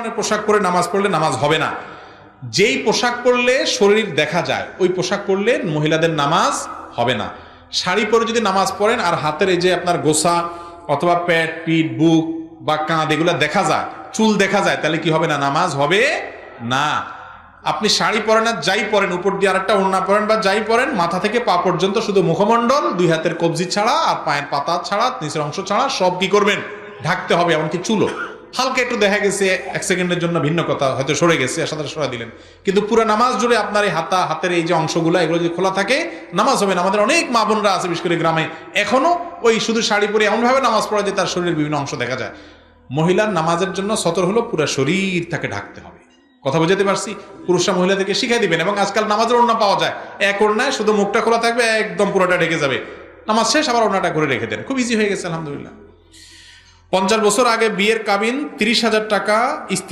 ধরনের পোশাক পরে নামাজ পড়লে নামাজ হবে না। যেই পোশাক পরলে শরীর দেখা যায় ওই পোশাক পরলে মহিলাদের নামাজ হবে না। শাড়ি পরে যদি নামাজ পড়েন আর হাতের এই যে আপনার গোছা অথবা পেট, পিঠ, বুক বা কাঁধ এগুলো দেখা যায়, চুল দেখা যায়, তাহলে কি হবে না? নামাজ হবে না। আপনি শাড়ি পরেন আর যাই পরেন, উপর দিয়ে আরেকটা ওড়না পরেন বা যাই পরেন, মাথা থেকে পা পর্যন্ত শুধু মুখমণ্ডল, দুই হাতের কবজি ছাড়া আর পায়ের পাতা ছাড়া, নিচের অংশ ছাড়া সব কি করবেন? ঢাকতে হবে। এমনকি চুলো হালকা একটু দেখা গেছে এক সেকেন্ডের জন্য ভিন্ন কথা, হয়তো সরে গেছে, সাথে সরে দিলেন, কিন্তু পুরো নামাজ জুড়ে আপনার এই হাতের এই যে অংশগুলো এগুলো যদি খোলা থাকে নামাজ হবে না। আমাদের অনেক মা বোনরা আছে বিশেষ করে গ্রামে, এখনো ওই শুধু শাড়ি পরে এমনভাবে নামাজ পড়ে যে তার শরীরের বিভিন্ন অংশ দেখা যায়। মহিলার নামাজের জন্য সতর হলো পুরো শরীর তাকে ঢাকতে হবে। কথা বুঝাতে পারছি? পুরুষরা মহিলাদেরকে শিখাই দিবেন। এবং আজকাল নামাজের ওড়না পাওয়া যায়, এক ওড়নায় শুধু মুখটা খোলা থাকবে, একদম পুরোটা ঢেকে যাবে, নামাজ শেষ, আবার ওড়নাটা ঘুরে রেখে দেন। খুব ইজি হয়ে গেছে আলহামদুলিল্লাহ। 50 বছর আগে বিয়ের কাবিন 30,000 টাকা